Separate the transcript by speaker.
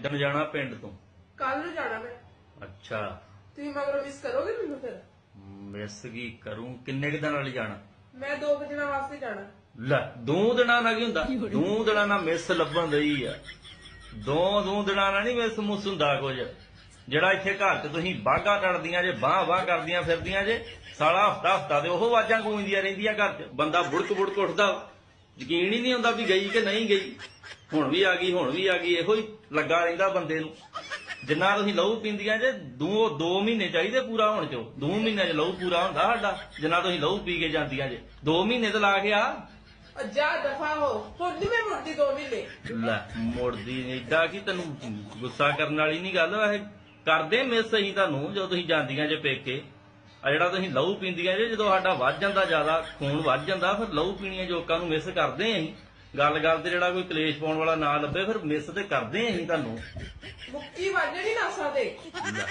Speaker 1: ਕਦੋਂ ਜਾਣਾ ਪਿੰਡ ਤੋਂ?
Speaker 2: ਕੱਲ ਨੂੰ ਜਾਣਾ ਮੈਂ।
Speaker 1: ਅੱਛਾ,
Speaker 2: ਤੁਸੀਂ ਮਗਰੋਂ ਮਿਸ ਕਰੋਗੇ ਮੈਨੂੰ ਫਿਰ?
Speaker 1: ਮਿਸ ਕੀ ਕਰੂੰ? ਕਿੰਨੇ ਕੁ ਦਿਨਾਂ ਲਈ ਜਾਣਾ?
Speaker 2: ਮੈਂ 2 ਦਿਨਾਂ ਵਾਸਤੇ ਜਾਣਾ।
Speaker 1: ਲੈ 2 ਦਿਨਾਂ ਨਾਲ ਕੀ ਹੁੰਦਾ? 2 ਦਿਨਾਂ ਨਾਲ ਮਿਸ ਲੱਭਣ ਦਈ ਆ। 2 ਦਿਨਾਂ ਨਾਲ ਨਹੀਂ ਮਿਸ ਮੁਸ ਹੁੰਦਾ ਕੁਝ। ਜਿਹੜਾ ਇੱਥੇ ਘਰ 'ਚ ਤੁਸੀਂ ਬਾਘਾਂ ਟੜਦੀਆਂ ਜੇ, ਬਾਹ ਕਰਦੀਆਂ ਫਿਰਦੀਆਂ ਜੇ, ਸਾਲਾ ਹਫਤਾ ਤੇ ਉਹ ਆਵਾਜ਼ਾਂ ਗੂੰਜਦੀਆਂ ਰਹਿੰਦੀਆਂ ਘਰ 'ਚ। ਬੰਦਾ ਬੁੜਕ ਉੱਠਦਾ, ਯਕੀਨ ਹੀ ਨਹੀਂ ਹੁੰਦਾ ਵੀ ਗਈ ਕਿ ਨਹੀਂ ਗਈ। ਹੁਣ ਵੀ ਆ ਗਈ, ਹੁਣ ਵੀ ਆ ਗਈ, ਇਹੋ ਹੀ ਲੱਗਾ ਰਹਿੰਦਾ ਬੰਦੇ ਨੂੰ। ਜਿੰਨਾ ਤੁਸੀਂ ਲਹੂ ਪੀਂਦੀਆਂ ਜੇ, 2 ਮਹੀਨੇ ਚਾਹੀਦੇ ਪੂਰਾ ਹੋਣ 'ਚੋਂ। 2 ਮਹੀਨਿਆਂ 'ਚ ਲਹੂ ਪੂਰਾ ਹੁੰਦਾ ਸਾਡਾ, ਜਿੰਨਾ ਤੁਸੀਂ ਲਹੂ ਪੀ ਕੇ ਜਾਂਦੀਆਂ ਜੇ। 2 ਮਹੀਨੇ ਤੇ ਲਾ ਕੇ ਆ।
Speaker 2: ਜਾ ਦਫਾ ਹੋ, ਹੁਣ ਨੀ ਮੈਂ ਮੁੜਦੀ 2 ਮਹੀਨੇ।
Speaker 1: ਲੈ ਮੁੜਦੀ ਨੀ, ਏਡਾ ਕੀ ਤੈਨੂੰ ਗੁੱਸਾ ਕਰਨ ਵਾਲੀ ਨਹੀਂ ਗੱਲ। ਵੈਸੇ ਕਰਦੇ ਮਿਸ ਅਸੀਂ ਤੁਹਾਨੂੰ ਜਦੋਂ ਤੁਸੀਂ ਜਾਂਦੀਆਂ ਜੇ ਪੇਕੇ। ਆ ਜਿਹੜਾ ਤੁਸੀਂ ਲਹੂ ਪੀਂਦੀਆਂ ਜੇ, ਜਦੋਂ ਸਾਡਾ ਵੱਧ ਜਾਂਦਾ ਜ਼ਿਆਦਾ, ਖੂਨ ਵੱਧ ਜਾਂਦਾ, ਫਿਰ ਲਹੂ ਪੀਣੀਆਂ ਜੋਕਾਂ ਨੂੰ ਮਿਸ ਕਰਦੇ ਅਸੀਂ। ਗੱਲ ਤੇ ਜਿਹੜਾ ਕੋਈ ਕਲੇਸ਼ ਪਾਉਣ ਵਾਲਾ ਨਾ ਲੱਭੇ, ਫਿਰ ਮਿਸ ਤੇ ਕਰਦੇ ਅਸੀਂ ਤੁਹਾਨੂੰ।
Speaker 2: ਮੁੱਕੀ ਵੱਜਣੀ ਨਾਸਾਂ ਤੇ।
Speaker 1: ਲੈ